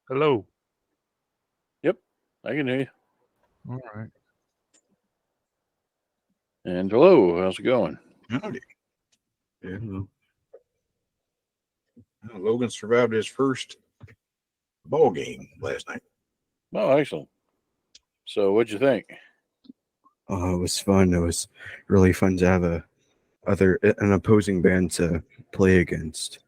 Hello. Yep, I can hear you. All right. And hello, how's it going? Howdy. Yeah. Logan survived his first ball game last night. Oh, excellent. So, what'd you think? It was fun. It was really fun to have an opposing band to play against.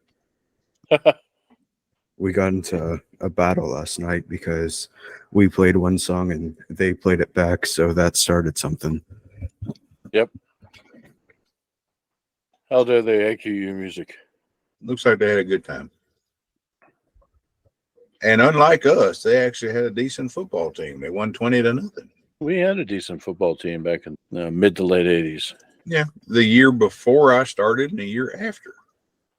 We got into a battle last night because we played one song and they played it back, so that started something. Yep. How dare they IQ your music? Looks like they had a good time. And unlike us, they actually had a decent football team. They won 20-0. We had a decent football team back in the mid to late 80s. Yeah, the year before I started and the year after.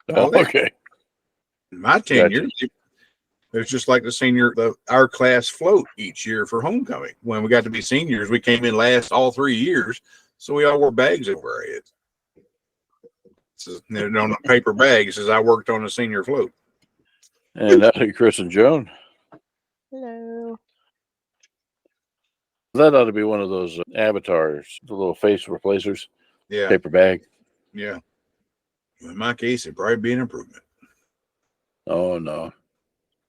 Oh, okay. My tenure, it was just like our class float each year for homecoming. When we got to be seniors, we came in last all 3 years, so we all wore bags over our heads. So, on a paper bag, it says I worked on a senior float. And howdy, Chris and Joan. Hello. That ought to be one of those avatars, the little face replacers. Yeah. Paper bag. Yeah. In my case, it'd probably be an improvement. Oh, no.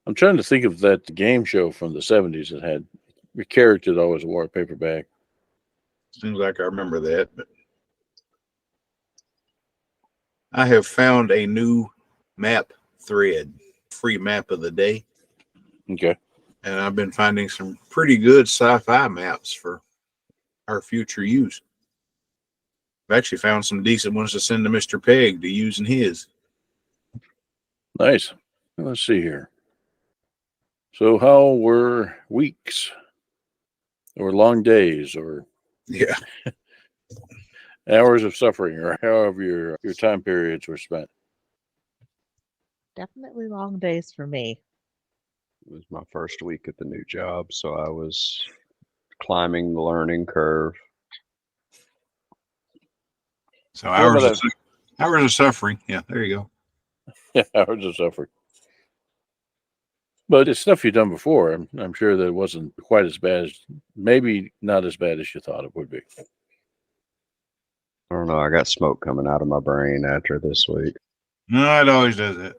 I'm trying to think of that game show from the 70s that had a character that always wore a paper bag. Seems like I remember that. But I have found a new map thread, free map of the day. Okay. And I've been finding some pretty good sci-fi maps for our future use. I've actually found some decent ones to send to Mr. Peg to use in his. Nice. Let's see here. So how were weeks or long days or Yeah. hours of suffering or however your time periods were spent? Definitely long days for me. It was my first week at the new job, so I was climbing the learning curve. So hours of suffering. Yeah, there you go. Yeah, hours of suffering. But it's stuff you've done before. I'm sure that it wasn't quite as bad as, maybe not as bad as you thought it would be. I don't know. I got smoke coming out of my brain after this week. No, it always does that.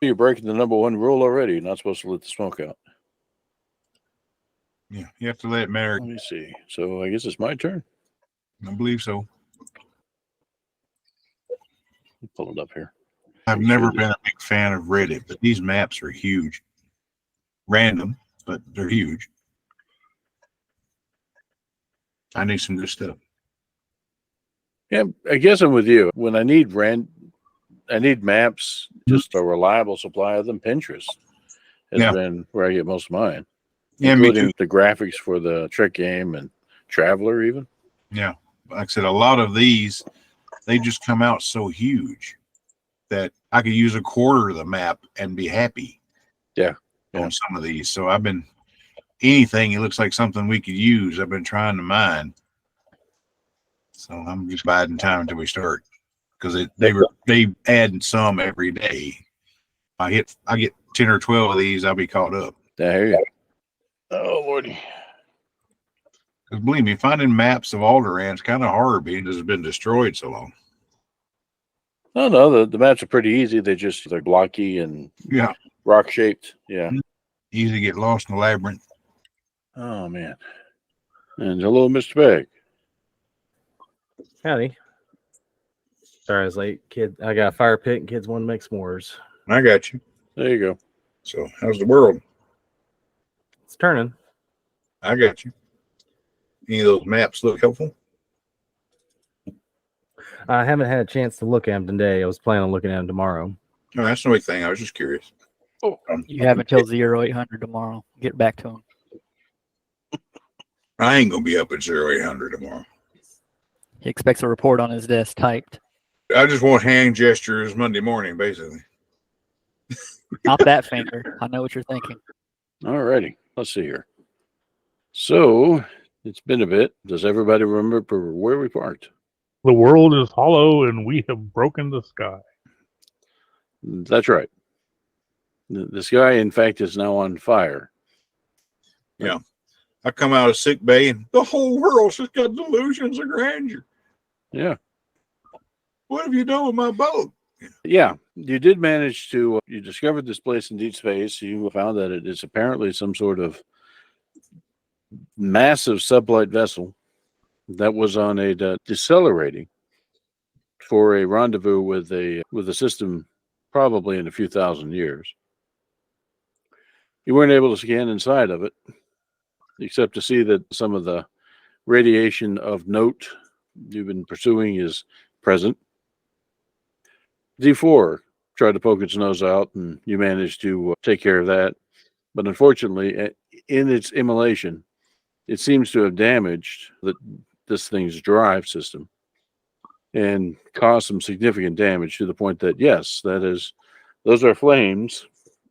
You're breaking the number one rule already. You're not supposed to let the smoke out. Yeah, you have to let it matter. Let me see. So I guess it's my turn. I believe so. Pull it up here. I've never been a big fan of Reddit, but these maps are huge. Random, but they're huge. I need some good stuff. Yeah, I guess I'm with you. When I need maps, just a reliable supply of them. Pinterest has been where I get most of mine. Yeah, including the graphics for the Trick Game and Traveler even. Yeah. Like I said, a lot of these, they just come out so huge that I could use a quarter of the map and be happy. Yeah. On some of these. So I've been, anything it looks like something we could use, I've been trying to mine. So I'm just biding time until we start. Because they add some every day. I get 10 or 12 of these, I'll be caught up. There you go. Oh Lordy. Because believe me, finding maps of Alderaan is kind of hard being it's been destroyed so long. No, the maps are pretty easy. They're blocky and rock shaped. Yeah. Easy to get lost in the labyrinth. Oh man. And hello, Mr. Peg. Howdy. Sorry I was late. Kid, I got a fire pit and kids want to make s'mores. I got you. There you go. So how's the world? It's turning. I got you. Any of those maps look helpful? I haven't had a chance to look at them today. I was planning on looking at them tomorrow. No, that's no big thing. I was just curious. Oh, you have until 0800 tomorrow. Get back to him. I ain't gonna be up at 0800 tomorrow. He expects a report on his desk typed. I just want hand gestures Monday morning, basically. Not that finger. I know what you're thinking. All righty. Let's see here. So it's been a bit. Does everybody remember where we parked? The world is hollow and we have broken the sky. That's right. The sky, in fact, is now on fire. Yeah. I come out of sick bay and the whole world's just got delusions of grandeur. Yeah. What have you done with my boat? Yeah, you did manage to, you discovered this place in deep space. You found that it is apparently some sort of massive sublight vessel that was on a decelerating for a rendezvous with a system probably in a few thousand years. You weren't able to scan inside of it, except to see that some of the radiation of note you've been pursuing is present. D4 tried to poke its nose out, and you managed to take care of that. But unfortunately, in its immolation, it seems to have damaged this thing's drive system and caused some significant damage to the point that, yes, those are flames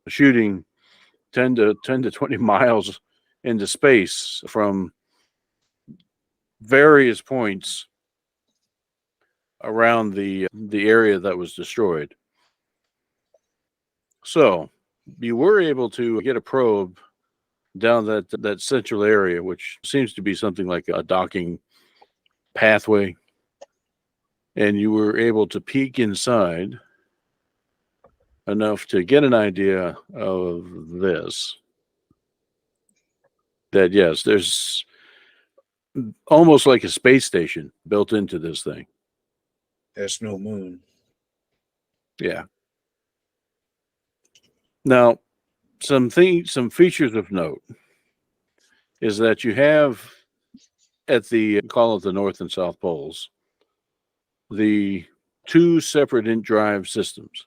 shooting 10 to 20 miles into space from various points around the area that was destroyed. So you were able to get a probe down that central area, which seems to be something like a docking pathway, and you were able to peek inside enough to get an idea of this. That yes, there's almost like a space station built into this thing. That's no moon. Yeah. Now, some features of note is that you have at call it the North and South poles, the two separate drive systems.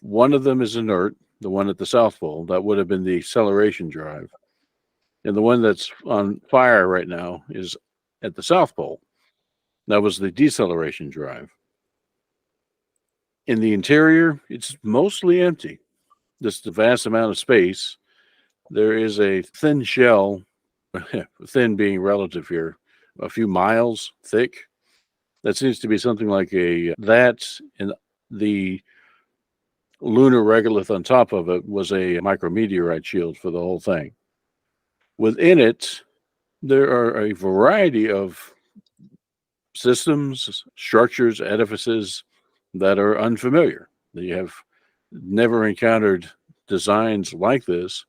One of them is inert, the one at the South Pole, that would have been the acceleration drive. And the one that's on fire right now is at the South Pole. That was the deceleration drive. In the interior, it's mostly empty. Just a vast amount of space. There is a thin shell, thin being relative here, a few miles thick. That seems to be something like that, and the lunar regolith on top of it was a micrometeorite shield for the whole thing. Within it, there are a variety of systems, structures, edifices that are unfamiliar. You have never encountered designs like this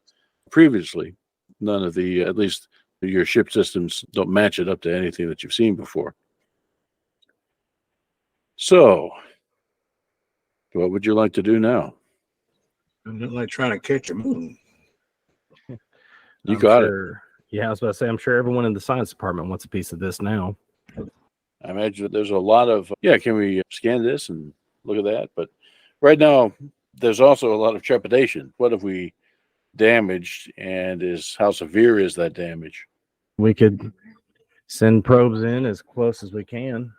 previously. None of at least your ship systems don't match it up to anything that you've seen before. So, what would you like to do now? I'm not like trying to catch a moon. You got it. Yeah, I was about to say, I'm sure everyone in the science department wants a piece of this now. I imagine that there's a lot of, can we scan this and look at that? But right now, there's also a lot of trepidation. What have we damaged, and how severe is that damage? We could send probes in as close as we can.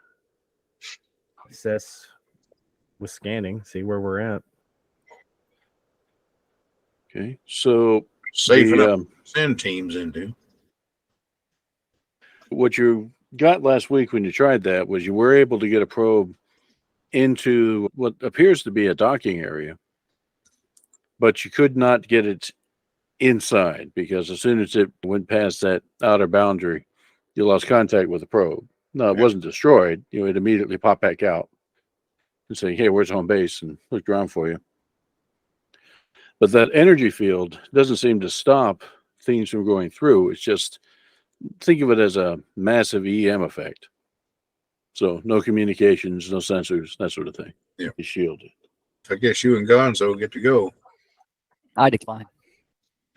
Assess with scanning, see where we're at. Okay, so Safe enough to send teams into. What you got last week when you tried that was you were able to get a probe into what appears to be a docking area, but you could not get it inside because as soon as it went past that outer boundary, you lost contact with the probe. No, it wasn't destroyed. It immediately popped back out and say, hey, where's home base? And looked around for you. But that energy field doesn't seem to stop things from going through. It's just, think of it as a massive EM effect. So no communications, no sensors, that sort of thing. Yeah. It's shielded. I guess you and Gonzo get to go. I decline.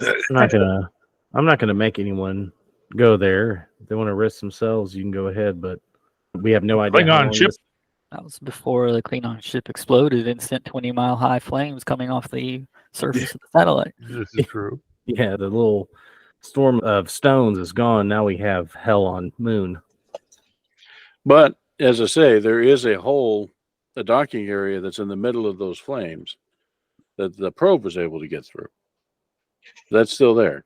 I'm not gonna make anyone go there. If they want to risk themselves, you can go ahead, but we have no idea. Klingon ship. That was before the Klingon ship exploded and sent 20-mile high flames coming off the surface of the satellite. This is true. Yeah, the little storm of stones is gone. Now we have hell on moon. But as I say, there is a docking area that's in the middle of those flames that the probe was able to get through. That's still there.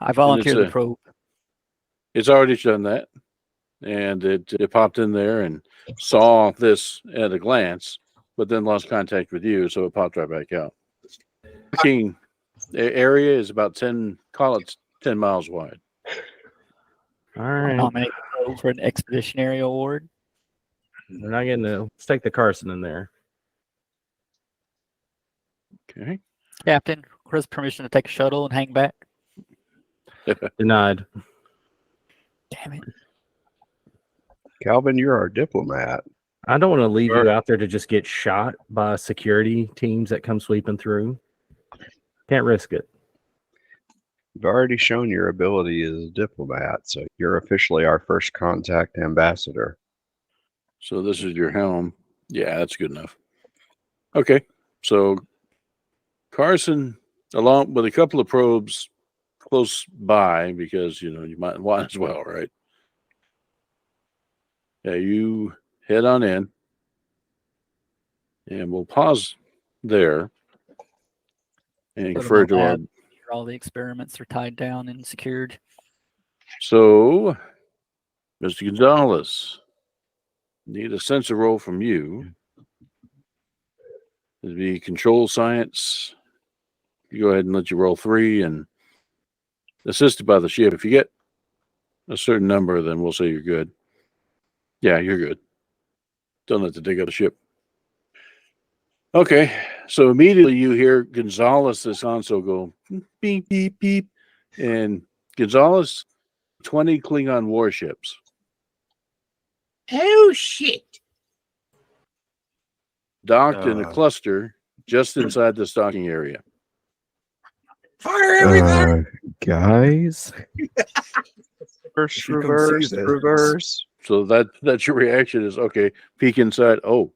I volunteered the probe. It's already done that. And it popped in there and saw this at a glance, but then lost contact with you, so it popped right back out. Docking area is about 10, call it 10 miles wide. All right. Nominate for an expeditionary award. We're not getting to. Let's take the Carson in there. Okay. Captain, request permission to take a shuttle and hang back. Denied. Damn it. Calvin, you're our diplomat. I don't want to leave you out there to just get shot by security teams that come sweeping through. Can't risk it. You've already shown your ability as a diplomat, so you're officially our first contact ambassador. So this is your helm. Yeah, that's good enough. Okay. So Carson, along with a couple of probes close by, because, you know, you might want as well, right? Yeah, you head on in. And we'll pause there and Put 'em refer on to our. that. All the experiments are tied down and secured. So, Mr. Gonzalez, need a sensor roll from you. It'd be control science. You go ahead and let you roll 3 and assisted by the ship. If you get a certain number, then we'll say you're good. Yeah, you're good. Don't have to dig up the ship. Okay, so immediately you hear Gonzalez, this console, go beep, beep, beep. And Gonzalez, 20 Klingon warships. Oh, shit. Docked in a cluster just inside the docking area. Fire everything. Guys, First, You come see reverse, this. reverse. So that's your reaction is, okay, peek inside. Oh,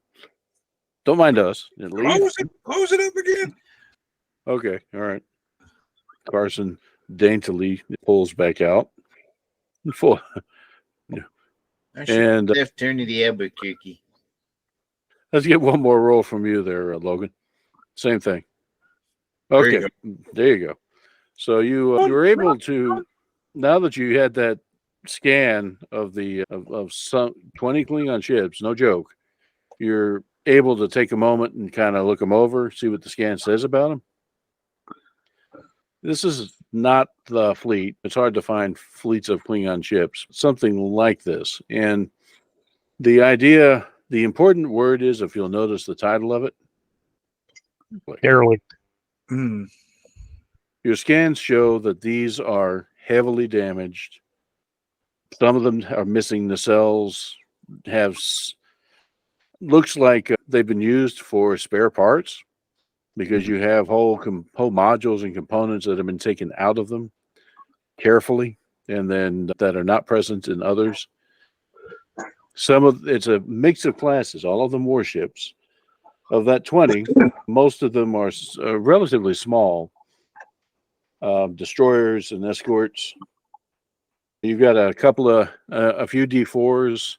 don't mind us. And leave. Close it up again. Okay, all right. Carson daintily pulls back out. Full. And Left turn to the Albuquerque. let's get one more roll from you there, Logan. Same thing. There you Okay, there you go. So you were able to, now that you had that scan of the of some 20 Klingon ships, no joke, you're able to take a moment and kind of look them over, see what the scan says about them. This is not the fleet. It's hard to find fleets of Klingon ships, something like this. And the idea, the important word is, if you'll notice the title of it, Derelict. your scans show that these are heavily damaged. Some of them are missing nacelles, looks like they've been used for spare parts, because you have whole modules and components that have been taken out of them carefully, and then that are not present in others. It's a mix of classes, all of them warships. Of that 20, most of them are relatively small destroyers and escorts. You've got a few D4s,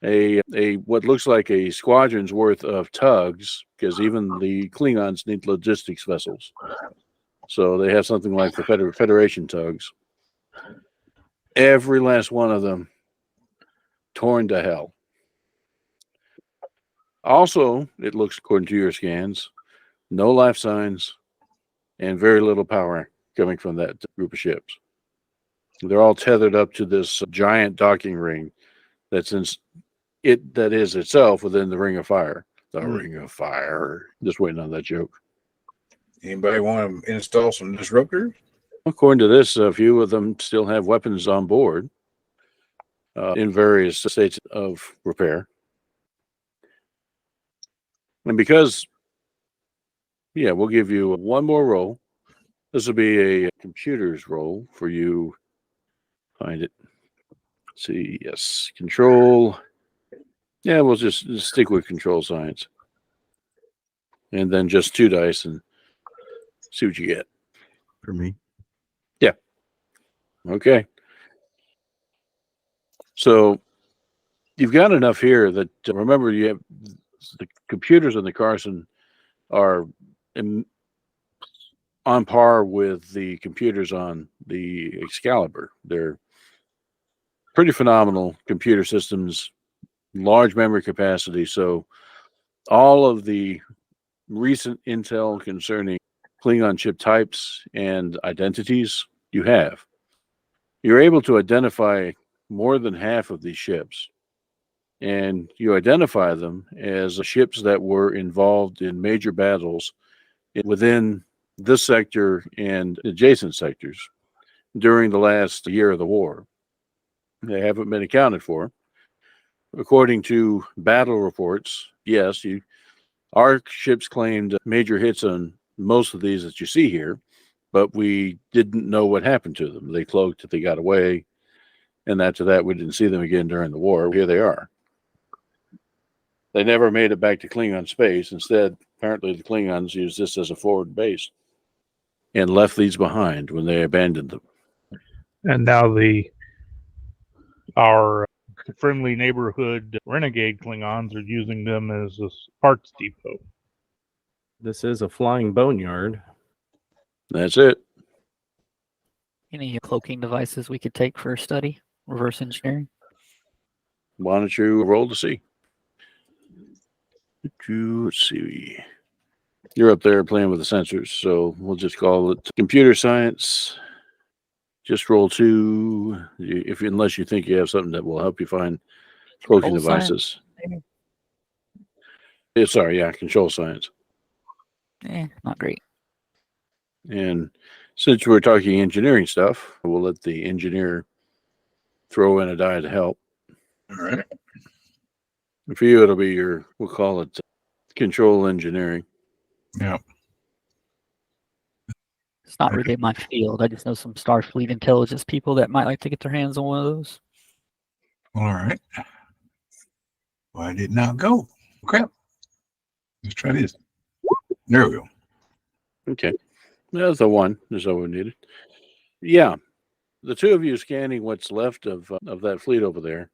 a what looks like a squadron's worth of tugs, because even the Klingons need logistics vessels. So they have something like the Federation tugs. Every last one of them torn to hell. Also, it looks, according to your scans, no life signs and very little power coming from that group of ships. They're all tethered up to this giant docking ring that is itself within the Ring of Fire. The Ring of Fire. Just waiting on that joke. Anybody want to install some disruptors? According to this, a few of them still have weapons on board in various states of repair. And because, we'll give you one more roll. This will be a computer's roll for you. Find it. Let's see, yes, control. Yeah, we'll just stick with control science. And then just 2 dice and see what you get. for me. Okay. So you've got enough here that, remember, you have the computers in the Carson are on par with the computers on the Excalibur. They're pretty phenomenal computer systems, large memory capacity. So all of the recent intel concerning Klingon ship types and identities you have. You're able to identify more than half of these ships, and you identify them as ships that were involved in major battles within this sector and adjacent sectors during the last year of the war. They haven't been accounted for. According to battle reports, yes, our ships claimed major hits on most of these that you see here, but we didn't know what happened to them. They cloaked that they got away, and after that, we didn't see them again during the war. Here they are. They never made it back to Klingon space. Instead, apparently the Klingons used this as a forward base and left these behind when they abandoned them. And now our friendly neighborhood renegade Klingons are using them as a parts depot. This is a flying boneyard. That's it. Any cloaking devices we could take for a study? Reverse engineering? Why don't you roll to see? Let's see. You're up there playing with the sensors, so we'll just call it computer science. Just roll 2, unless you think you have something that will help you find cloaking Control devices. science, Control science. Not great. And since we're talking engineering stuff, we'll let the engineer throw in a die to help. All right. For you, it'll be we'll call it control engineering. Yeah. It's not really my field. I just know some Starfleet intelligence people that might like to get their hands on one of those. All right. Why did not go? Crap. Let's try this. There we go. Okay. That's the one. That's all we needed. Yeah. The two of you scanning what's left of that fleet over there,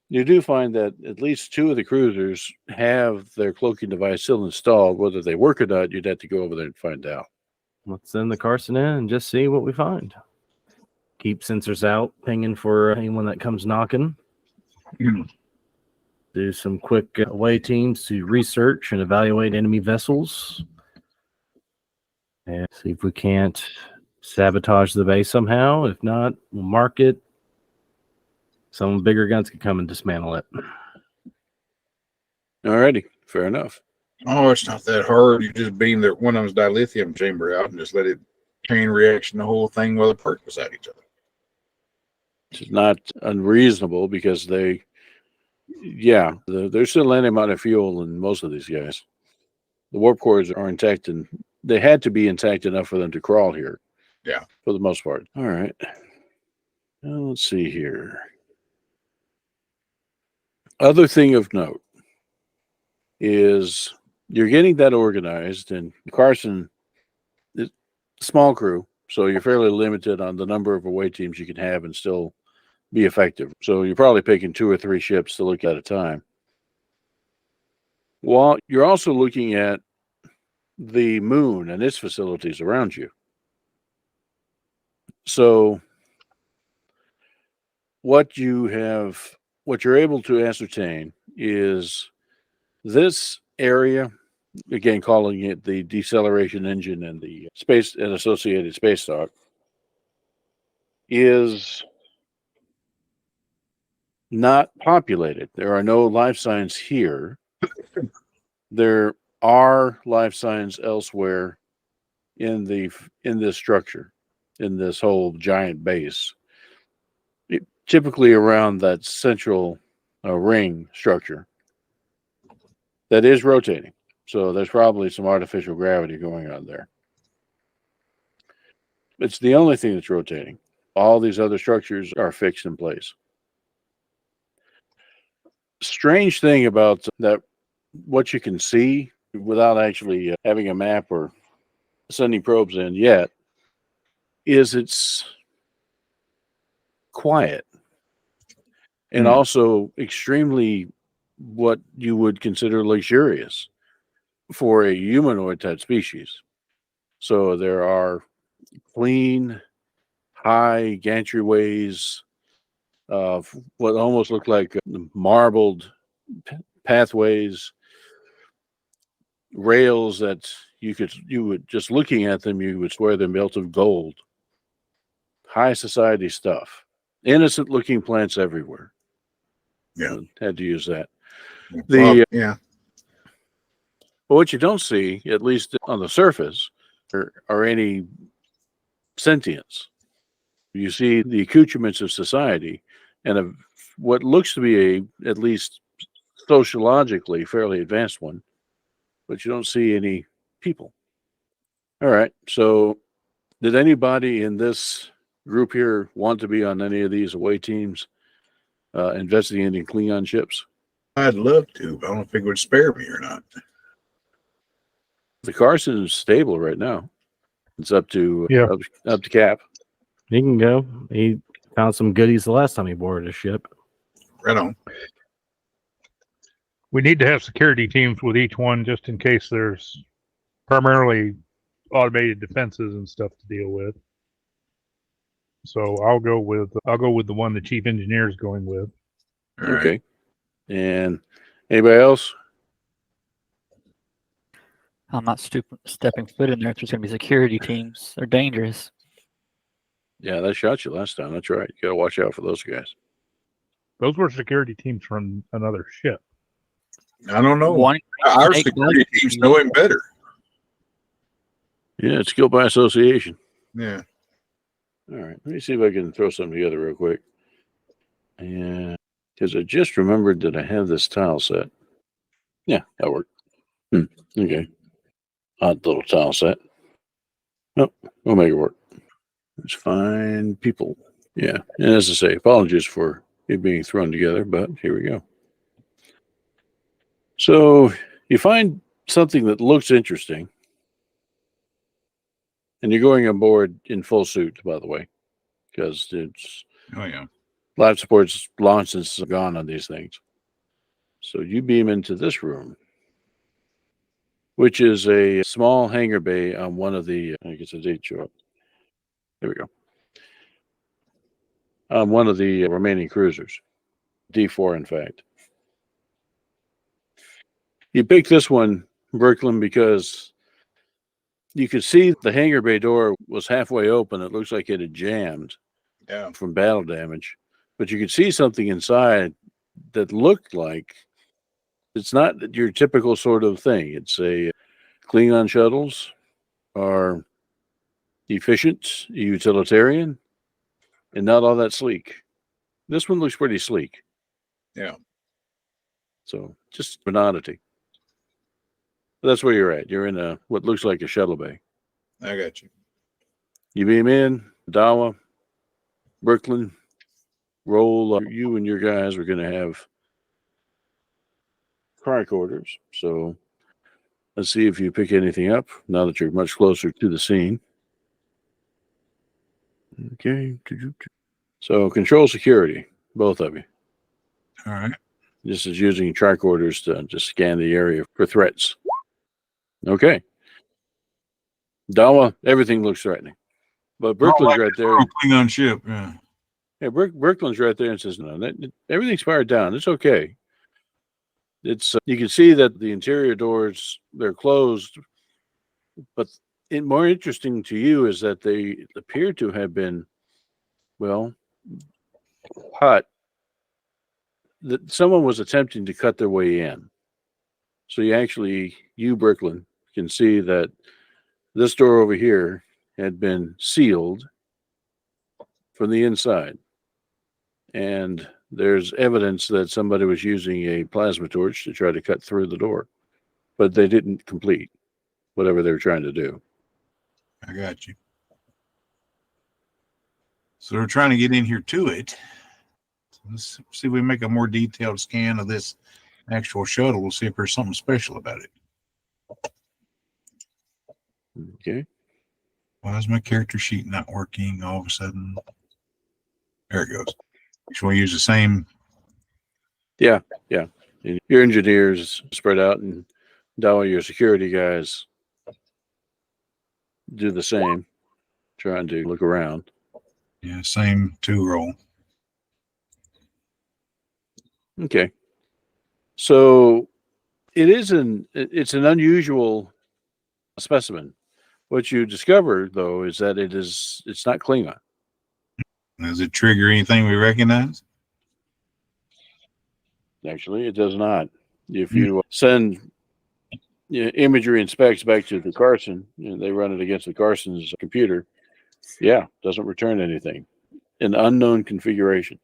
you do find that at least 2 of the cruisers have their cloaking device still installed. Whether they work or not, you'd have to go over there and find out. Let's send the Carson in and just see what we find. Keep sensors out, pinging for anyone that comes knocking. Do some quick away teams to research and evaluate enemy vessels. And see if we can't sabotage the base somehow. If not, we'll mark it. Some bigger guns can come and dismantle it. Alrighty. Fair enough. Oh, it's not that hard. You just beam one of them's dilithium chamber out and just let it chain reaction the whole thing while the parts beside each other. It's not unreasonable because there's still any amount of fuel in most of these guys. The warp cores are intact, and they had to be intact enough for them to crawl here. Yeah. For the most part. All right. Now, let's see here. Other thing of note is you're getting that organized, and Carson is a small crew, so you're fairly limited on the number of away teams you can have and still be effective. So you're probably picking 2 or 3 ships to look at a time. While you're also looking at the moon and its facilities around you. So what you're able to ascertain is this area, again calling it the deceleration engine and the space and associated space dock, is not populated. There are no life signs here. There are life signs elsewhere in this structure, in this whole giant base, typically around that central ring structure that is rotating. So there's probably some artificial gravity going on there. It's the only thing that's rotating. All these other structures are fixed in place. Strange thing about that, what you can see without actually having a map or sending probes in yet, is it's quiet and also extremely what you would consider luxurious for a humanoid type species. So there are clean, high gantryways of what almost look like marbled pathways, rails that you would just looking at them, you would swear they're built of gold. High society stuff. Innocent looking plants everywhere. Yeah. Had to use that. Well, yeah. But what you don't see, at least on the surface, are any sentience. You see the accoutrements of society and what looks to be at least sociologically fairly advanced one, but you don't see any people. All right. So did anybody in this group here want to be on any of these away teams investigating Klingon ships? I'd love to, but I don't know if it would spare me or not. The Carson is stable right now. It's up to up to Cap. He can go. He found some goodies the last time he boarded a ship. Right on. We need to have security teams with each one just in case there's primarily automated defenses and stuff to deal with. So I'll go with the one the chief engineer is going with. All right. Okay. And anybody else? I'm not stepping foot in there if there's going to be security teams. They're dangerous. Yeah, that shot you last time. That's right. You got to watch out for those guys. Those were security teams from another ship. I don't know. One Our snake security bite. teams know him better. Yeah, it's guilt by association. Yeah. All right. Let me see if I can throw something together real quick. And because I just remembered that I have this tile set. Yeah, that worked. Okay. Odd little tile set. Oh, we'll make it work. Let's find people. Yeah. And as I say, apologies for it being thrown together, but here we go. So you find something that looks interesting. And you're going on board in full suit, by the way, because it's Oh, yeah. life support's launched and it's gone on these things. So you beam into this room, which is a small hangar bay on one of the, I guess a date show up. There we go. On one of the remaining cruisers, D4, in fact. You picked this one, Brooklyn, because you could see the hangar bay door was halfway open. It looks like it had jammed from battle damage, but you could see something inside that looked like it's not your typical sort of thing. It's a Klingon shuttles are efficient, utilitarian, and not all that sleek. This one looks pretty sleek. Yeah. So just an oddity. That's where you're at. You're in a what looks like a shuttle bay. I got you. You beam in, Dawa, Brooklyn, roll. You and your guys are going to have car quarters. So let's see if you pick anything up now that you're much closer to the scene. Okay. So control security, both of you. All right. This is using tricorders to just scan the area for threats. Okay. Dawa, everything looks threatening. But Brooklyn's right there. Klingon ship. Yeah. Yeah, Brooklyn's right there and says, no, everything's fired down. It's okay. It's you can see that the interior doors, they're closed. But more interesting to you is that they appear to have been, well, hot. That someone was attempting to cut their way in. So you, Brooklyn, can see that this door over here had been sealed from the inside. And there's evidence that somebody was using a plasma torch to try to cut through the door. But they didn't complete whatever they were trying to do. I got you. So they're trying to get in here to it. Let's see if we make a more detailed scan of this actual shuttle. We'll see if there's something special about it. Okay. Why is my character sheet not working all of a sudden? There it goes. Should we use the same? Yeah. And your engineers spread out, and Dawa, your security guys do the same, trying to look around. Yeah, same 2 roll. Okay. So it's an unusual specimen. What you discover, though, is that it's not Klingon. Does it trigger anything we recognize? Actually, it does not. If you send imagery and specs back to the Carson, and they run it against the Carson's computer, doesn't return anything. An unknown configuration.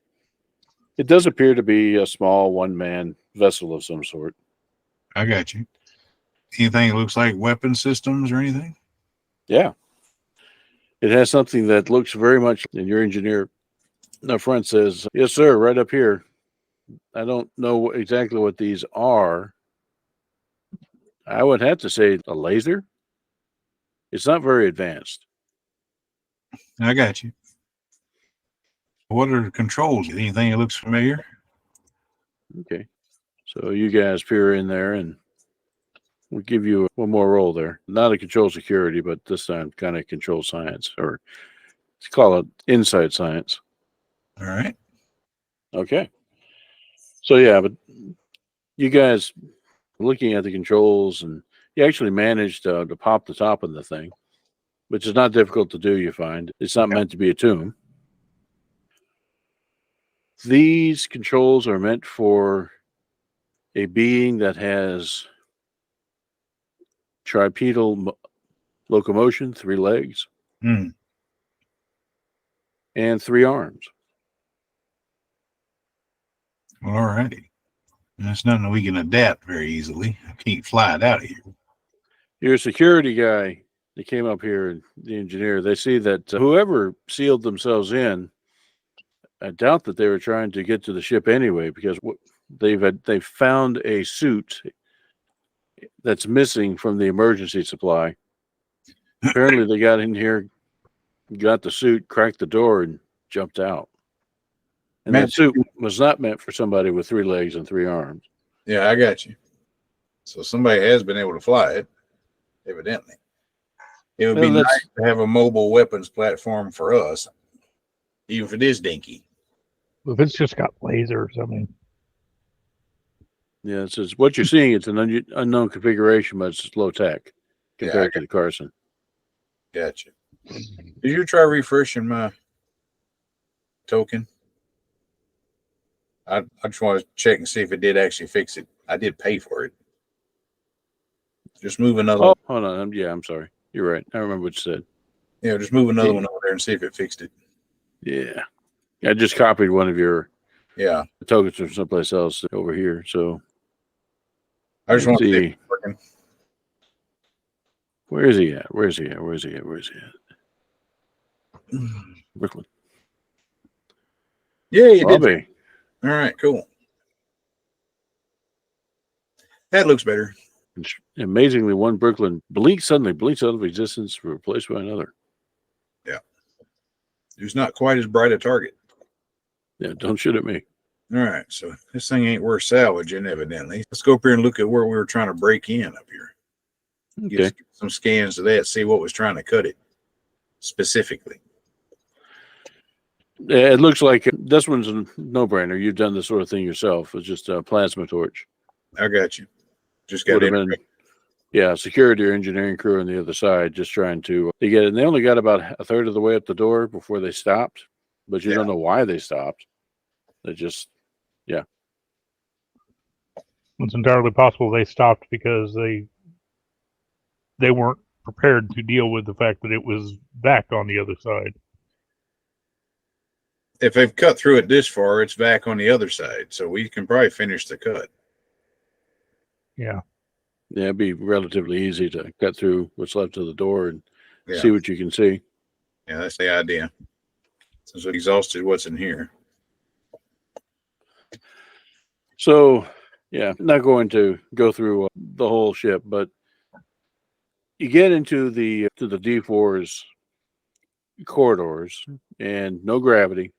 It does appear to be a small one-man vessel of some sort. I got you. Anything that looks like weapon systems or anything? Yeah. It has something that looks very much, and your engineer up front says, yes, sir, right up here. I don't know exactly what these are. I would have to say a laser. It's not very advanced. I got you. What are the controls? Anything that looks familiar? Okay. So you guys peer in there, and we'll give you one more roll there. Not a control security, but this time kind of control science, or let's call it insight science. All right. Okay. So but you guys looking at the controls, and you actually managed to pop the top of the thing, which is not difficult to do, you find. It's not meant to be a tomb. These controls are meant for a being that has tripedal locomotion, 3 legs, and 3 arms. Well, all righty. That's nothing we can adapt very easily. I can't fly it out of here. Your security guy that came up here, the engineer, they see that whoever sealed themselves in, I doubt that they were trying to get to the ship anyway, because they've found a suit that's missing from the emergency supply. Apparently, they got in here, got the suit, cracked the door, and jumped out. And that suit was not meant for somebody with 3 legs and 3 arms. Yeah, I got you. So somebody has been able to fly it, evidently. It would be nice to have a mobile weapons platform for us, even if it is dinky. If it's just got lasers, I mean. Yeah, it says what you're seeing, it's an unknown configuration, but it's low tech compared to the Carson. Gotcha. Did you try refreshing my token? I just want to check and see if it did actually fix it. I did pay for it. Just move another one. Hold on. I'm sorry. You're right. I remember what you said. Yeah, just move another one over there and see if it fixed it. Yeah. I just copied one of your tokens from someplace else over here. So I just want to see if it's working. Where is he at? Brooklyn. Yeah, you Bobby. did. All right, cool. That looks better. Amazingly, one Brooklyn suddenly blinks out of existence, replaced by another. Yeah. There's not quite as bright a target. Yeah, don't shoot at me. All right, so this thing ain't worth salvaging, evidently. Let's go up here and look at where we were trying to break in up here. Okay. Get some scans of that, see what was trying to cut it specifically. It looks like this one's a no-brainer. You've done this sort of thing yourself. It's just a plasma torch. I got you. Just got it. Yeah, security or engineering crew on the other side just trying to get it. And they only got about a third of the way up the door before they stopped, but you don't know why they stopped. They just, It's entirely possible they stopped because they weren't prepared to deal with the fact that it was back on the other side. If they've cut through it this far, it's back on the other side, so we can probably finish the cut. Yeah. Yeah, it'd be relatively easy to cut through what's left of the door and see what you can see. Yeah, that's the idea. Since we exhausted what's in here. So, not going to go through the whole ship, but you get into the D4's corridors and no gravity,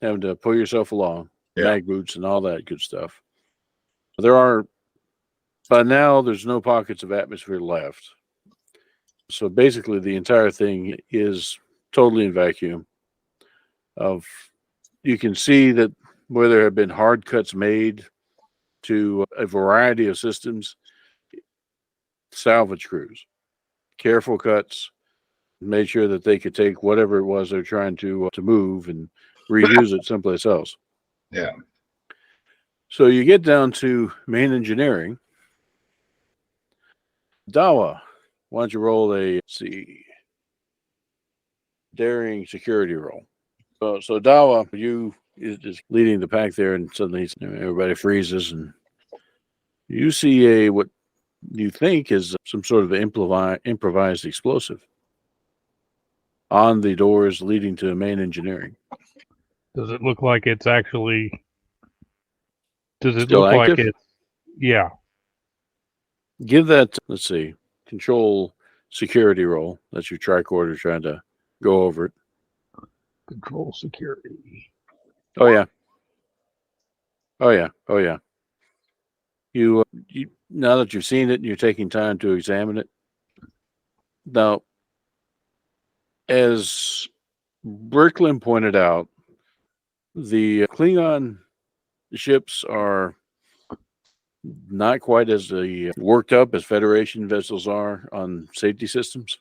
having to pull yourself along, mag boots and all that good stuff. By now, there's no pockets of atmosphere left. So basically, the entire thing is totally in vacuum. You can see that where there have been hard cuts made to a variety of systems, salvage crews careful cuts, made sure that they could take whatever it was they're trying to move and reuse it someplace else. Yeah. So you get down to main engineering. Dawa, why don't you roll a daring security roll? So Dawa, you is leading the pack there, and suddenly everybody freezes, and you see what you think is some sort of improvised explosive on the doors leading to main engineering. Does it look like it's actually? Does it Still look active? like it's? Yeah. Give that, let's see, control security roll. That's your tricorder trying to go over it. Control security. Oh yeah. Oh yeah. Oh yeah. You now that you've seen it and you're taking time to examine it. Now, as Brooklyn pointed out, the Klingon ships are not quite as worked up as Federation vessels are on safety systems.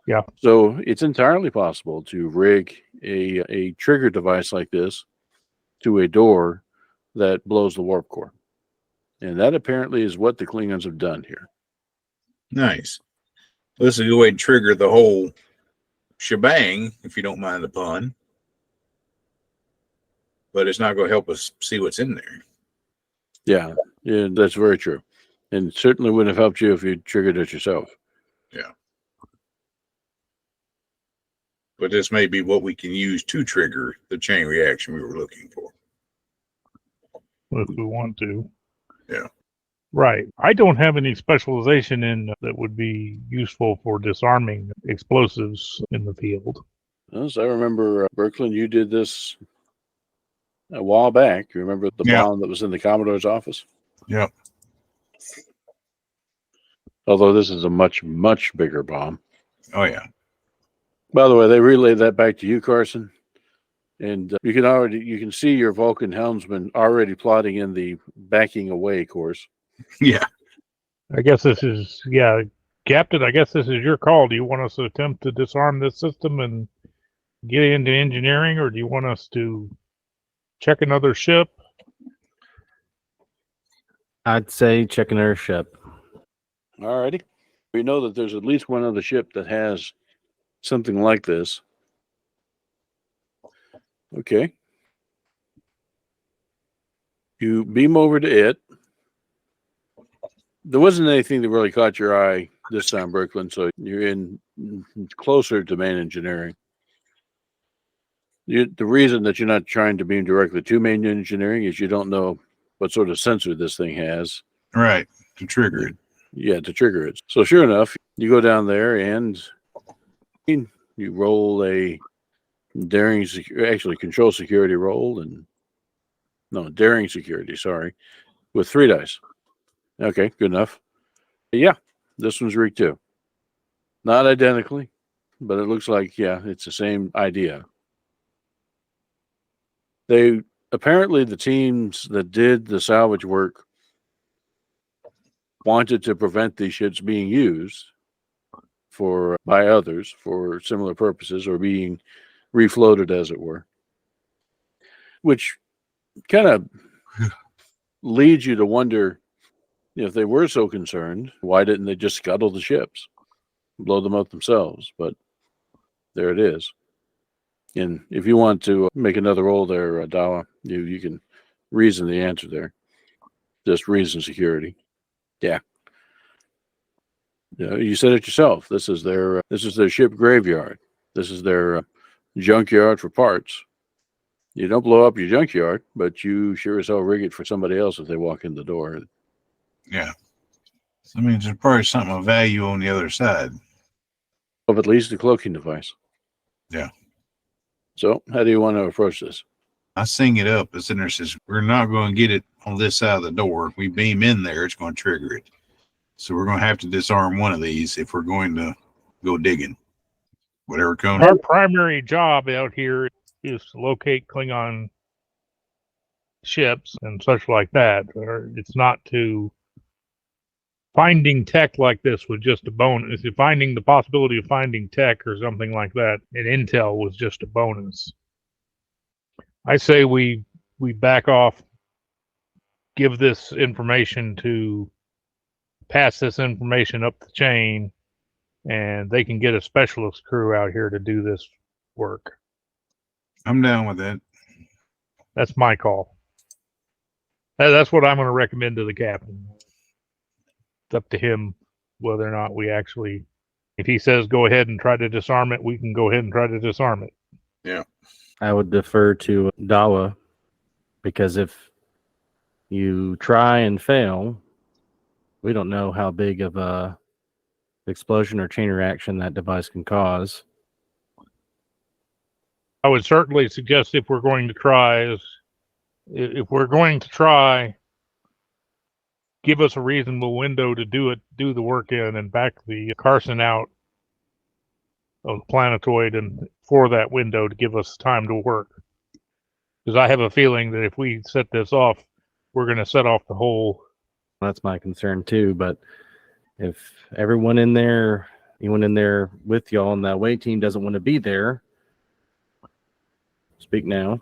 Yeah. So it's entirely possible to rig a trigger device like this to a door that blows the warp core. And that apparently is what the Klingons have done here. Nice. This will go ahead and trigger the whole shebang, if you don't mind the pun. But it's not going to help us see what's in there. Yeah, that's very true. And it certainly wouldn't have helped you if you triggered it yourself. Yeah. But this may be what we can use to trigger the chain reaction we were looking for. If we want to. Yeah. Right. I don't have any specialization in that would be useful for disarming explosives in the field. As I remember, Brooklyn, you did this a while back. You remember the bomb that was in the Commodore's office? Yep. Although this is a much, much bigger bomb. Oh, yeah. By the way, they relayed that back to you, Carson. And you can see your Vulcan helmsman already plotting in the backing away course. Yeah. I guess this is, Captain, I guess this is your call. Do you want us to attempt to disarm this system and get into engineering, or do you want us to check another ship? I'd say check another ship. All righty. We know that there's at least one other ship that has something like this. Okay. You beam over to it. There wasn't anything that really caught your eye this time, Brooklyn, so you're in closer to main engineering. The reason that you're not trying to beam directly to main engineering is you don't know what sort of sensor this thing has. Right. To trigger it. Yeah, to trigger it. So sure enough, you go down there and you roll a control security roll daring security, sorry, with 3 dice. Okay, good enough. Yeah, this one's rigged too. Not identically, but it looks like, it's the same idea. Apparently the teams that did the salvage work wanted to prevent these ships being used by others for similar purposes or being refloated, as it were, which kind of leads you to wonder, if they were so concerned, why didn't they just scuttle the ships, blow them up themselves? But there it is. And if you want to make another roll there, Dawa, you can reason the answer there. Just reason security. Yeah. You said it yourself. This is their ship graveyard. This is their junkyard for parts. You don't blow up your junkyard, but you sure as hell rig it for somebody else if they walk in the door. Yeah. So, I mean, there's probably something of value on the other side. Of at least a cloaking device. Yeah. So how do you want to approach this? I sing it up. The center says, we're not going to get it on this side of the door. If we beam in there, it's going to trigger it. So we're going to have to disarm one of these if we're going to go digging. Whatever comes. Our primary job out here is to locate Klingon ships and such like that. It's not to finding tech like this was just a bonus. If finding the possibility of finding tech or something like that in intel was just a bonus. I say we back off, give this information to pass this information up the chain, and they can get a specialist crew out here to do this work. I'm down with that. That's my call. That's what I'm going to recommend to the captain. It's up to him whether or not we actually, if he says go ahead and try to disarm it, we can go ahead and try to disarm it. Yeah. I would defer to Dawa, because if you try and fail, we don't know how big of a explosion or chain reaction that device can cause. I would certainly suggest if we're going to try, give us a reasonable window to do the work in, and back the Carson out of the planetoid, and for that window to give us time to work. Because I have a feeling that if we set this off, we're going to set off the whole. That's my concern too. But if anyone in there with y'all on that away team doesn't want to be there, speak now.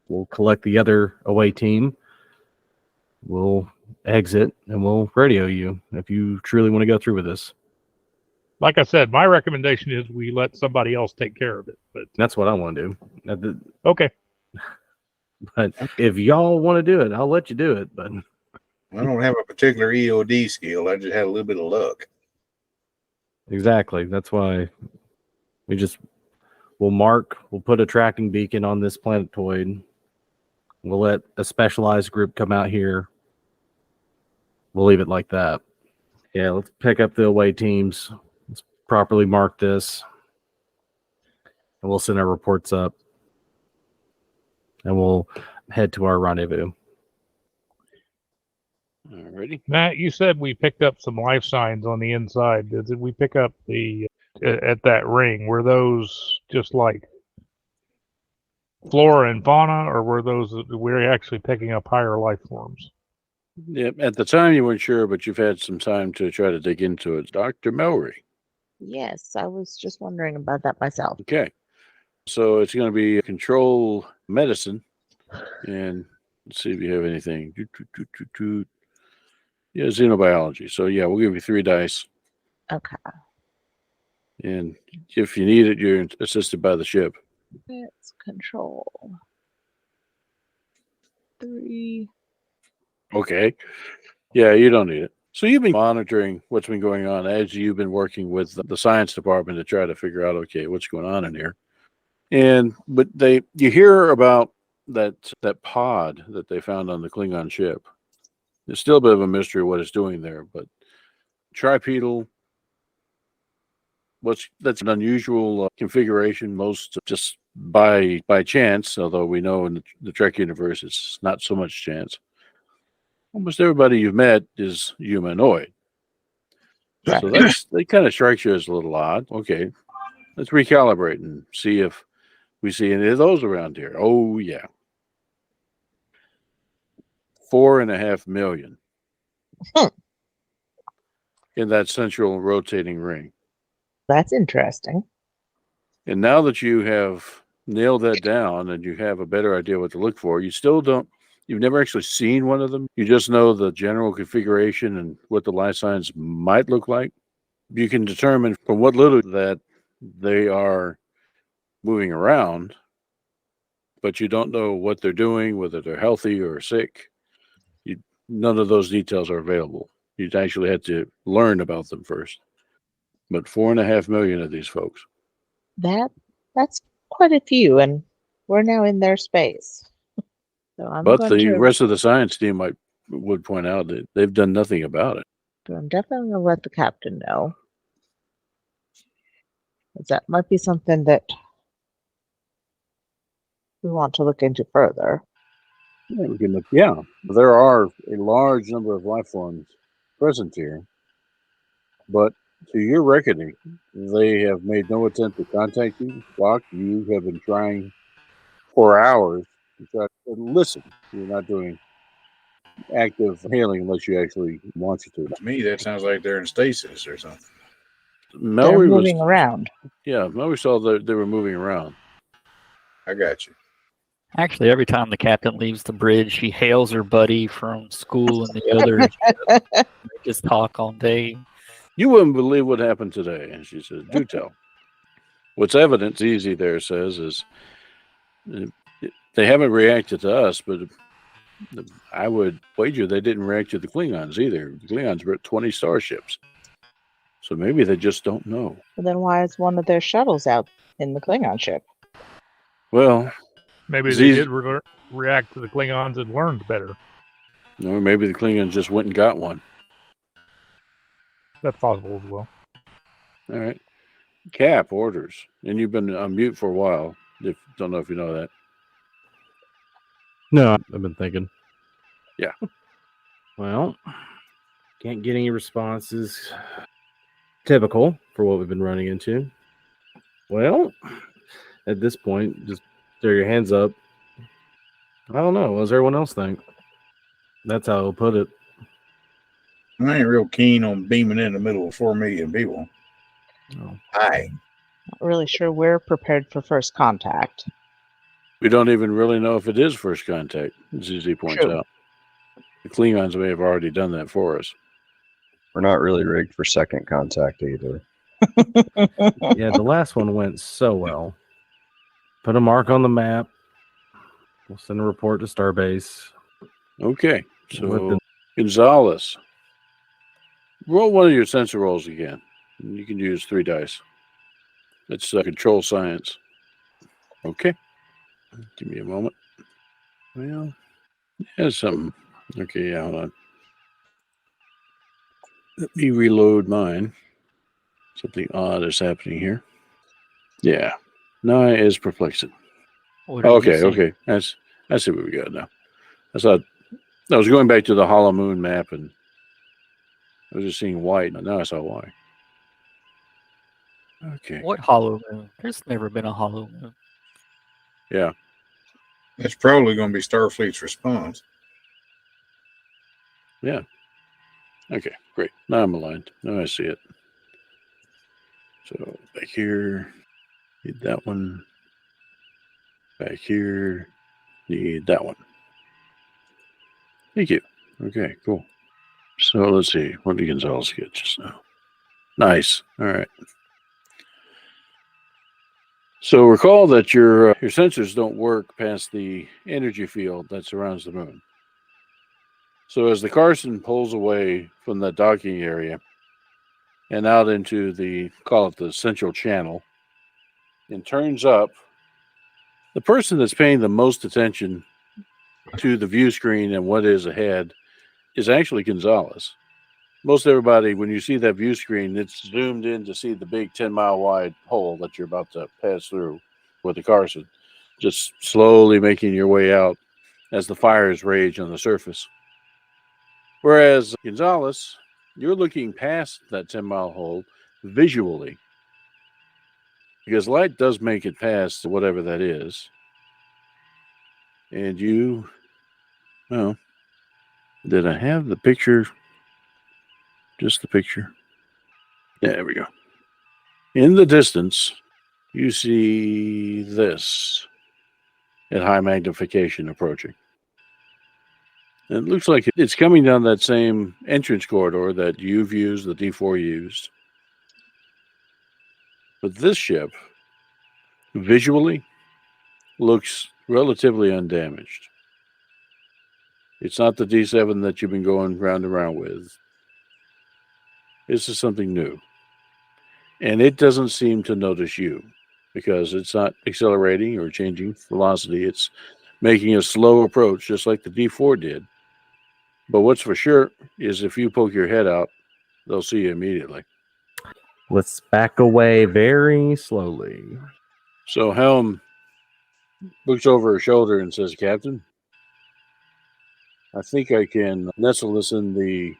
We'll collect the other away team. We'll exit and we'll radio you if you truly want to go through with this. Like I said, my recommendation is we let somebody else take care of it. But that's what I want to do. Okay. But if y'all want to do it, I'll let you do it. But I don't have a particular EOD skill. I just had a little bit of luck. Exactly. That's why we'll put a tracking beacon on this planetoid. We'll let a specialized group come out here. We'll leave it like that. Yeah, let's pick up the away teams. Let's properly mark this. And we'll send our reports up. And we'll head to our rendezvous. Alrighty. Matt, you said we picked up some life signs on the inside. Did we pick up at that ring? Were those just like flora and fauna, or were we actually picking up higher life forms? Yeah, at the time you weren't sure, but you've had some time to try to dig into it. Dr. Melry. Yes, I was just wondering about that myself. Okay. So it's going to be control medicine. And let's see if you have anything. Yeah, xenobiology. So yeah, we'll give you 3 dice. Okay. And if you need it, you're assisted by the ship. It's control. 3. Okay. Yeah, you don't need it. So you've been monitoring what's been going on as you've been working with the science department to try to figure out, okay, what's going on in here. But you hear about that pod that they found on the Klingon ship. It's still a bit of a mystery what it's doing there, but tripedal. That's an unusual configuration, most just by chance, although we know in the Trek universe it's not so much chance. Almost everybody you've met is humanoid. So that kind of strikes you as a little odd. Okay, let's recalibrate and see if we see any of those around here. Oh, yeah. 4.5 million in that central rotating ring. That's interesting. And now that you have nailed that down and you have a better idea what to look for, you've never actually seen one of them. You just know the general configuration and what the life signs might look like. You can determine from what little that they are moving around, but you don't know what they're doing, whether they're healthy or sick. None of those details are available. You'd actually have to learn about them first. But 4.5 million of these folks. That's quite a few, and we're now in their space. So But the rest of the science team would point out that they've done nothing about it. So I'm definitely going to let the captain know. That might be something that we want to look into further. Yeah, we can look. Yeah, there are a large number of life forms present here, but to your reckoning, they have made no attempt to contact you. Doc, you have been trying for hours to try to listen. You're not doing active hailing unless you actually want you to. To me, that sounds like they're in stasis or something. They're Melry was, moving around. yeah, Melry saw that they were moving around. I got you. Actually, every time the captain leaves the bridge, she hails her buddy from school and the other. They just talk all day. You wouldn't believe what happened today. And she says, do tell. What's evident, easy there says, is they haven't reacted to us, but I would wager they didn't react to the Klingons either. The Klingons were at 20 starships. So maybe they just don't know. But then why is one of their shuttles out in the Klingon ship? Well, Maybe they These- did react to the Klingons and learned better. or maybe the Klingons just went and got one. That's possible as well. All right. Cap orders. And you've been on mute for a while. Don't know if you know that. No, I've been thinking. Yeah. Well, can't get any responses. Typical for what we've been running into. Well, at this point, just throw your hands up. I don't know. What does everyone else think? That's how I'll put it. I ain't real keen on beaming in the middle of 4 million people. Oh. Hi. Not really sure we're prepared for first contact. We don't even really know if it is first contact, as ZZ points True. out. The Klingons may have already done that for us. We're not really rigged for second contact either. Yeah, the last one went so well. Put a mark on the map. We'll send a report to Starbase. Okay. With So, the- Gonzalez, roll one of your sensor rolls again. You can use 3 dice. It's control science. Okay. Give me a moment. Well, there's something. Okay, yeah, hold on. Let me reload mine. Something odd is happening here. Yeah. Nigh is perplexing. What are you Okay, seeing? okay. I see what we got now. I thought I was going back to the hollow moon map and I was just seeing white. Now I saw why. Okay. What hollow moon? There's never been a hollow moon. Yeah. It's probably going to be Starfleet's response. Yeah. Okay, great. Now I'm aligned. Now I see it. So back here, need that one. Back here, need that one. Thank you. Okay, cool. So let's see. What did Gonzalez get just now? Nice. All right. So recall that your sensors don't work past the energy field that surrounds the moon. So as the Carson pulls away from the docking area and out into the, call it the central channel, and turns up, the person that's paying the most attention to the view screen and what is ahead is actually Gonzalez. Most everybody, when you see that view screen, it's zoomed in to see the big 10-mile wide hole that you're about to pass through with the Carson, just slowly making your way out as the fires rage on the surface. Whereas Gonzalez, you're looking past that 10-mile hole visually, because light does make it past whatever that is. And you, well, did I have the picture? Just the picture. Yeah, there we go. In the distance, you see this at high magnification approaching. And it looks like it's coming down that same entrance corridor that you've used, the D4 used. But this ship, visually, looks relatively undamaged. It's not the D7 that you've been going round and round with. This is something new. And it doesn't seem to notice you because it's not accelerating or changing velocity. It's making a slow approach, just like the D4 did. But what's for sure is if you poke your head out, they'll see you immediately. Let's back away very slowly. So Helm looks over her shoulder and says, Captain, I think I can nestle this in the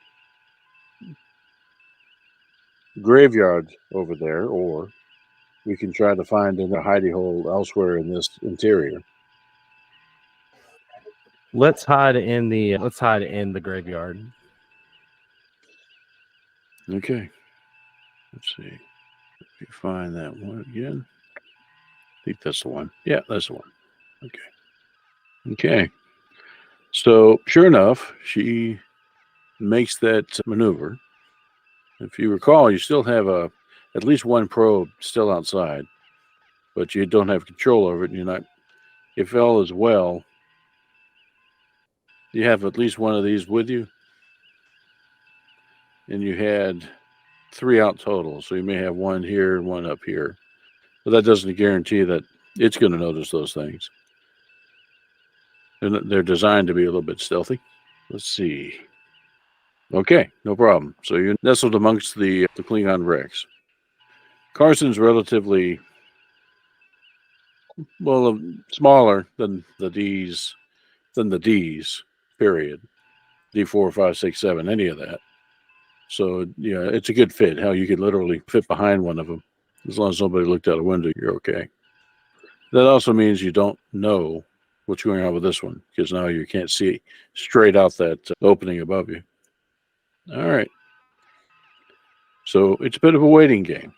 graveyard over there, or we can try to find a hidey hole elsewhere in this interior. Let's hide in the graveyard. Okay. Let's see. Let me find that one again. I think that's the one. Yeah, that's the one. Okay. Okay. So sure enough, she makes that maneuver. If you recall, you still have at least one probe still outside, but you don't have control over it. And you're not. If all is well, you have at least one of these with you, and you had 3 out total. So you may have one here and one up here, but that doesn't guarantee that it's going to notice those things. And they're designed to be a little bit stealthy. Let's see. Okay, no problem. So you're nestled amongst the Klingon wrecks. Carson's relatively, well, smaller than the D's, period. D4, 5, 6, 7, any of that. So, yeah, it's a good fit. How you could literally fit behind one of them. As long as nobody looked out a window, you're okay. That also means you don't know what's going on with this one, because now you can't see straight out that opening above you. All right. So it's a bit of a waiting game.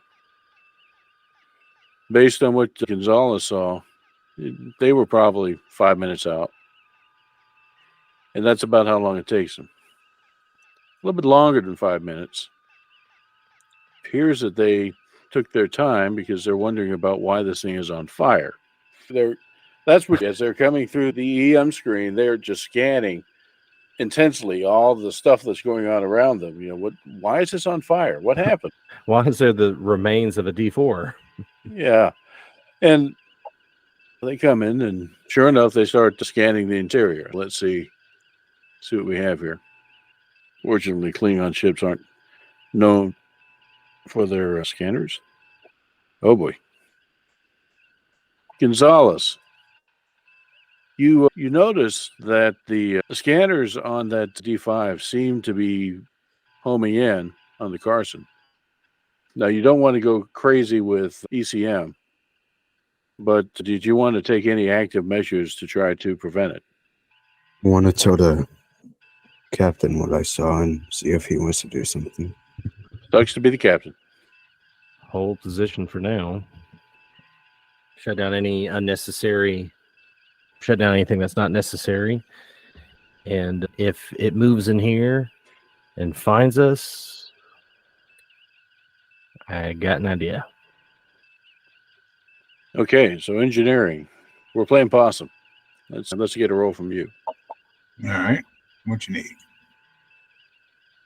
Based on what Gonzalez saw, they were probably 5 minutes out. And that's about how long it takes them. A little bit longer than 5 minutes. Appears that they took their time because they're wondering about why this thing is on fire. That's what, as they're coming through the EM screen, they're just scanning intensely all the stuff that's going on around them. Why is this on fire? What happened? Why is there the remains of a D4? Yeah. And they come in, and sure enough, they start scanning the interior. Let's see what we have here. Fortunately, Klingon ships aren't known for their scanners. Oh boy. Gonzalez, you notice that the scanners on that D5 seem to be homing in on the Carson. Now, you don't want to go crazy with ECM, but did you want to take any active measures to try to prevent it? I want to tell the captain what I saw and see if he wants to do something. Sucks to be the captain. Hold position for now. Shut down anything that's not necessary. And if it moves in here and finds us, I got an idea. Okay, so engineering. We're playing possum. Let's get a roll from you. All right. What you need?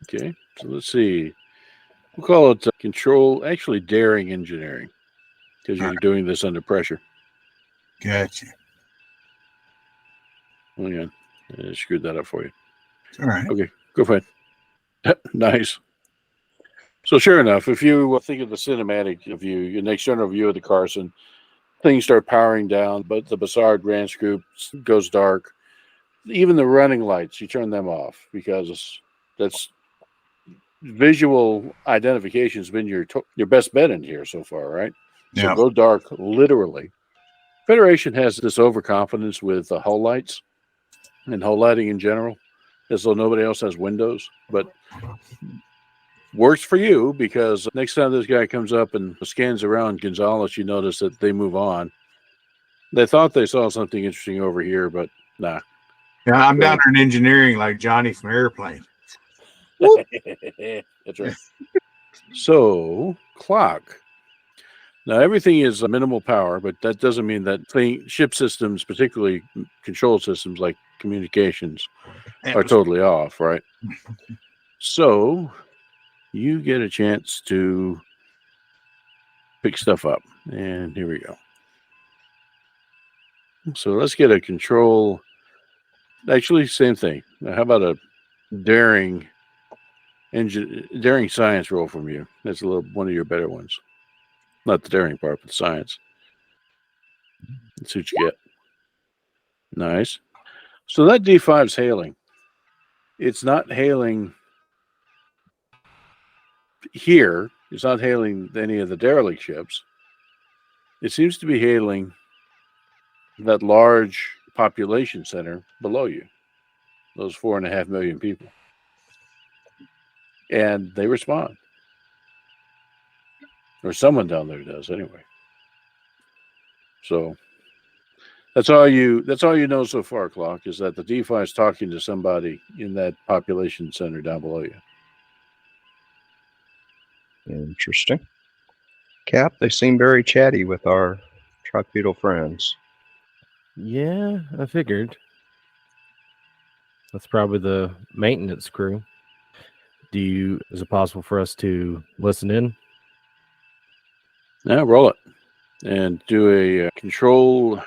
Okay, so let's see. We'll call it actually daring engineering, because you're doing this under pressure. Gotcha. Hang on. I screwed that up for you. All right. Okay, go ahead. Nice. So sure enough, if you think of the cinematic view, an external view of the Carson, things start powering down, but the Bassard ranch group goes dark. Even the running lights, you turn them off, because that's visual identification has been your best bet in here so far, right? So Yeah. go dark, literally. Federation has this overconfidence with the hull lights and hull lighting in general, as though nobody else has windows, but works for you, because next time this guy comes up and scans around Gonzalez, you notice that they move on. They thought they saw something interesting over here, but nah. Yeah, I'm down there in engineering like Johnny from Airplane. That's right. So, clock. Now, everything is minimal power, but that doesn't mean that ship systems, particularly control systems like communications, are totally off, right? So, you get a chance to pick stuff up. And here we go. So, let's get a control. Actually, same thing. Now, how about a daring science roll from you? That's one of your better ones. Not the daring part, but the science. Let's see what you get. Nice. So that D5's hailing. It's not hailing here. It's not hailing any of the derelict ships. It seems to be hailing that large population center below you, those 4.5 million people. And they respond. Or someone down there does anyway. So that's all you know so far, Clock, is that the D5 is talking to somebody in that population center down below you. Interesting. Cap, they seem very chatty with our tripedal friends. Yeah, I figured. That's probably the maintenance crew. Is it possible for us to listen in? Now roll it and do a control.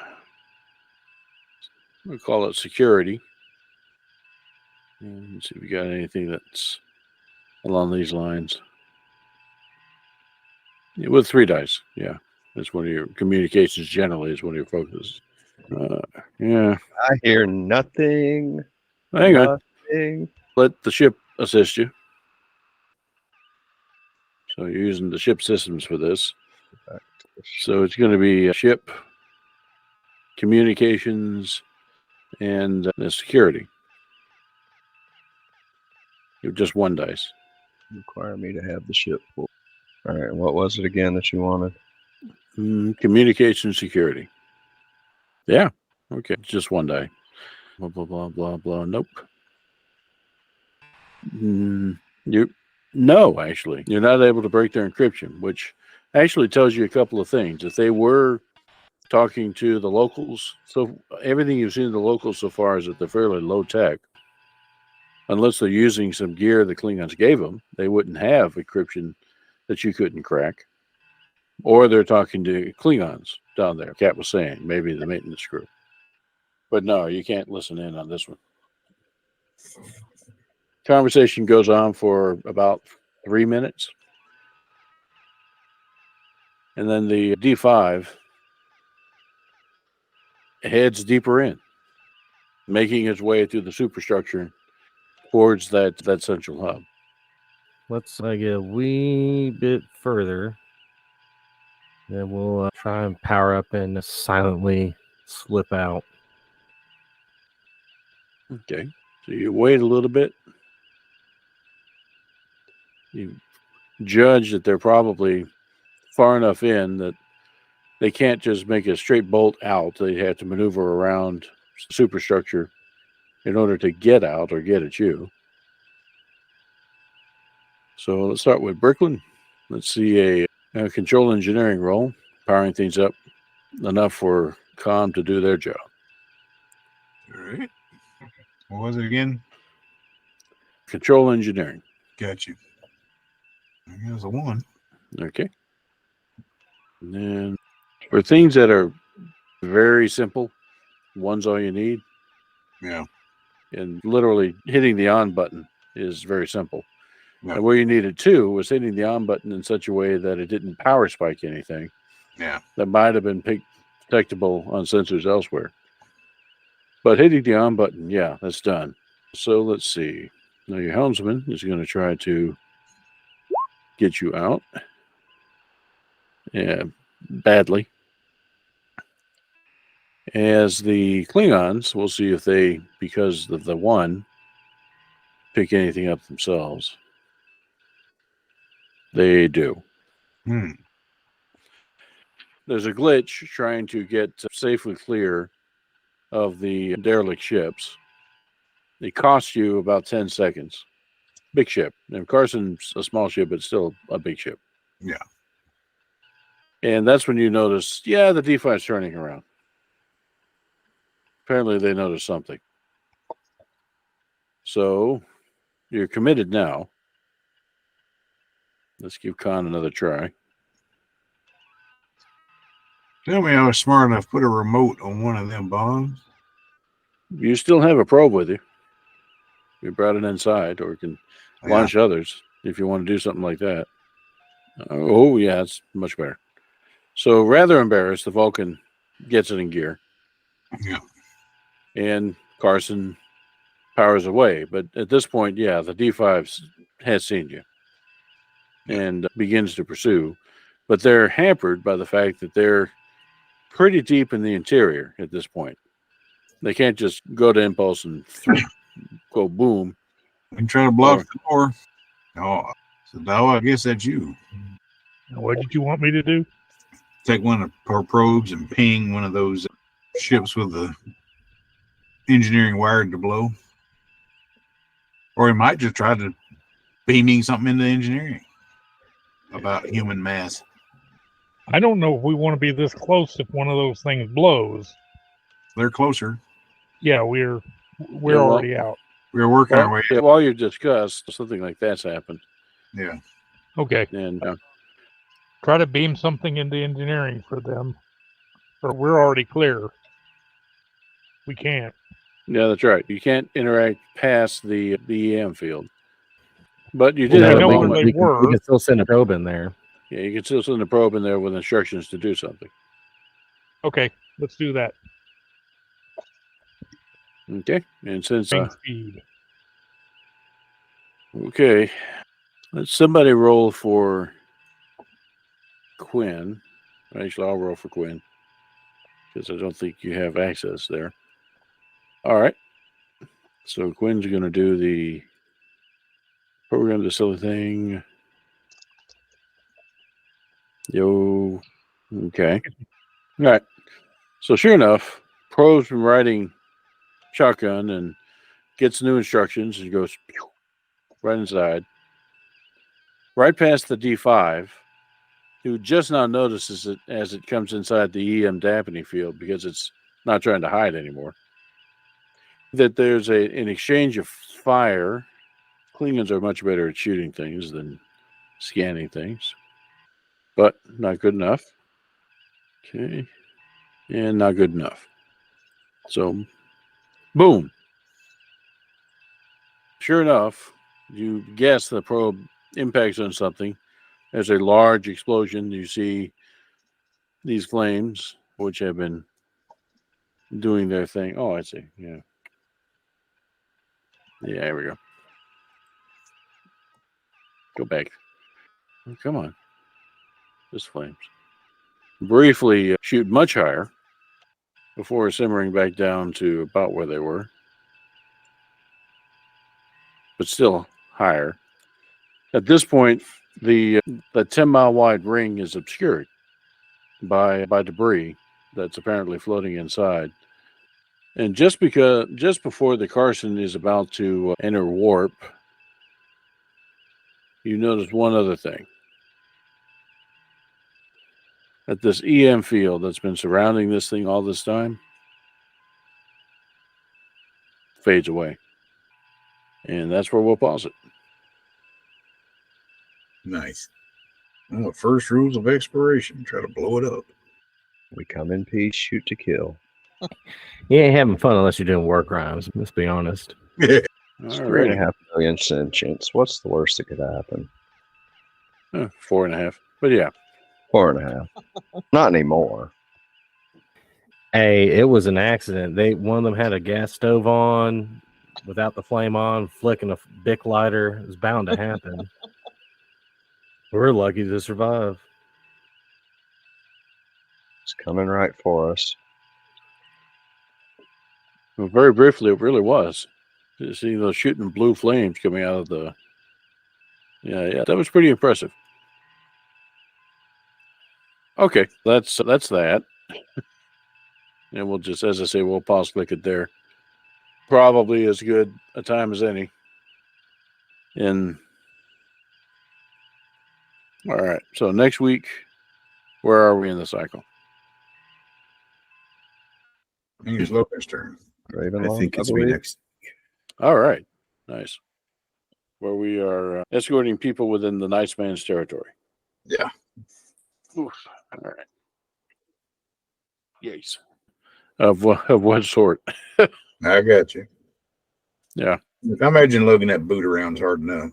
We'll call it security. And let's see if we got anything that's along these lines. Yeah, with 3 dice, yeah. That's one of your communications generally is one of your focuses. Yeah. I hear nothing. Hang on. Nothing. Let the ship assist you. So you're using the ship systems for this. So it's going to be ship, communications, and security. You have just 1 dice. Require me to have the ship full. All right. What was it again that you wanted? Communication security. Yeah. Okay. Just 1 die. Blah, blah, blah, blah, blah. Nope. No, actually. You're not able to break their encryption, which actually tells you a couple of things. If they were talking to the locals, so everything you've seen of the locals so far is that they're fairly low tech. Unless they're using some gear the Klingons gave them, they wouldn't have encryption that you couldn't crack. Or they're talking to Klingons down there. Kat was saying, maybe the maintenance crew. But no, you can't listen in on this one. Conversation goes on for about 3 minutes. And then the D5 heads deeper in, making its way through the superstructure towards that central hub. Let's get a wee bit further. Then we'll try and power up and silently slip out. Okay. So you wait a little bit. You judge that they're probably far enough in that they can't just make a straight bolt out. They have to maneuver around superstructure in order to get out or get at you. So let's start with Bricklin. Let's see a control engineering roll, powering things up enough for comm to do their job. All right. What was it again? Control engineering. Got you. There's a 1. Okay. And then for things that are very simple, 1's all you need. Yeah. And literally hitting the on button is very simple. Yeah. And where you needed 2 was hitting the on button in such a way that it didn't power spike anything. Yeah. That might have been detectable on sensors elsewhere. But hitting the on button, yeah, that's done. So let's see. Now your helmsman is going to try to get you out. Yeah, badly. As the Klingons, we'll see if they, because of the 1, pick anything up themselves. They do. There's a glitch trying to get safely clear of the derelict ships. It costs you about 10 seconds. Big ship. And Carson's a small ship, but still a big ship. Yeah. And that's when you notice, yeah, the D5 is turning around. Apparently they noticed something. So you're committed now. Let's give Khan another try. Tell me I was smart enough to put a remote on one of them bombs. You still have a probe with you. You brought it inside, or you can launch others if you want to do something like that. Oh, yeah, it's much better. So rather embarrassed, the Vulcan gets it in gear. Yeah. And Carson powers away. But at this point, yeah, the D5 has seen you and begins to pursue. But they're hampered by the fact that they're pretty deep in the interior at this point. They can't just go to impulse and go boom. We can try to block the door. Oh, so now I guess that's you. What did you want me to do? Take one of our probes and ping one of those ships with the engineering wired to blow. Or he might just try to beaming something into engineering about human mass. I don't know if we want to be this close if one of those things blows. They're closer. Yeah, we're well, already out. We're working our way. Yeah, while you discuss, something like that's happened. Yeah. Okay. And Try to beam something into engineering for them. Or we're already clear. We can't. yeah, that's right. You can't interact past the EM field. But you did Well, have we know a where beam. they were. We can still send a probe in there. Yeah, you can still send a probe in there with instructions to do something. Okay, let's do that. Okay. And since Speed. okay, let somebody roll for Quinn. Actually, I'll roll for Quinn because I don't think you have access there. All right. So Quinn's going to do the program, the silly thing. Yo. Okay. All right. So sure enough, Pro's been riding shotgun and gets new instructions and goes right inside, right past the D5, who just now notices it as it comes inside the EM dampening field because it's not trying to hide anymore. That there's an exchange of fire. Klingons are much better at shooting things than scanning things, but not good enough. Okay. And not good enough. So, boom. Sure enough, you guess the probe impacts on something. There's a large explosion. You see these flames, which have been doing their thing. Oh, I see. Yeah. Yeah, there we go. Go back. Oh, come on. Just flames. Briefly shoot much higher before simmering back down to about where they were. But still higher. At this point, the 10-mile wide ring is obscured by debris that's apparently floating inside. And just before the Carson is about to enter warp, you notice one other thing. That this EM field that's been surrounding this thing all this time fades away. And that's where we'll pause it. Nice. Well, the first rules of exploration: try to blow it up. We come in peace, shoot to kill. You ain't having fun unless you're doing war crimes. Let's be honest. It's All 3.5 million sentients. What's the worst that could happen? 4.5. But yeah. 4.5. Not anymore. Hey, it was an accident. One of them had a gas stove on without the flame on, flicking a Bic lighter. It was bound to happen. We're lucky to survive. It's coming right for us. Well, very briefly, it really was. You see those shooting blue flames coming out of the. Yeah, that was pretty impressive. Okay, that's that. And we'll just, as I say, we'll pause click it there. Probably as good a time as any. And all right, so next week, where are we in the cycle? I think it's Locust turn. I think it's me next. All right, nice. Where we are escorting people within the Nice Man's territory. Yeah. Oof. All right. Yes. Of what sort? I got you. Yeah. I imagine lugging that boot around is hard enough.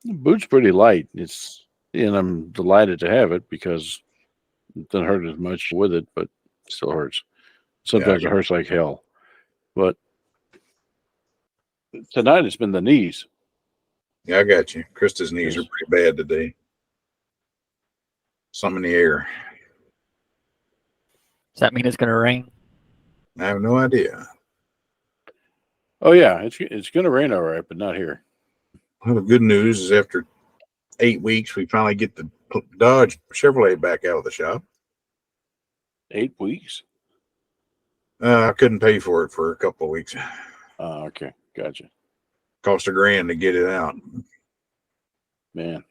The boot's pretty light. And I'm delighted to have it because it doesn't hurt as much with it, but it still hurts. Sometimes it hurts like hell. But tonight it's been the knees. Yeah, I got you. Krista's knees are pretty bad today. Something in the air. Does that mean it's going to rain? I have no idea. Oh yeah, it's going to rain all right, but not here. Well, the good news is after 8 weeks, we finally get the Dodge Chevrolet back out of the shop. 8 weeks. I couldn't pay for it for a couple of weeks. Okay, gotcha. Cost $1,000 to get it out. Man,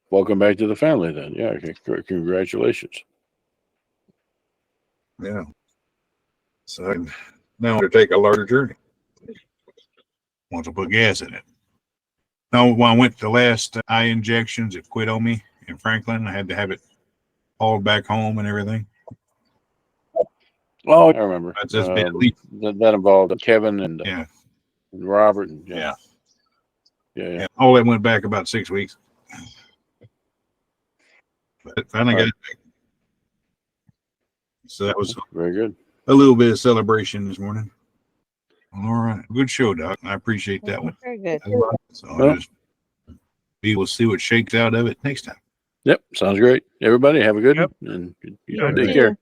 welcome back to the family then. Yeah, congratulations. Yeah. So I can now undertake a larger journey. Want to put gas in it. No, when I went to the last eye injections, it quit on me in Franklin. I had to have it hauled back home and everything. Oh, I remember. That's just been at least, That involved Kevin and, yeah. and Robert. And, Yeah. Yeah. All that went back about 6 weeks. But finally got it back. So that was Very good. a little bit of celebration this morning. All right. Good show, Doc. I appreciate that one. Very good. So I'll just we will see what shakes out of it next time. Yep, sounds great. Everybody have a good one, and Yeah, take See care. ya.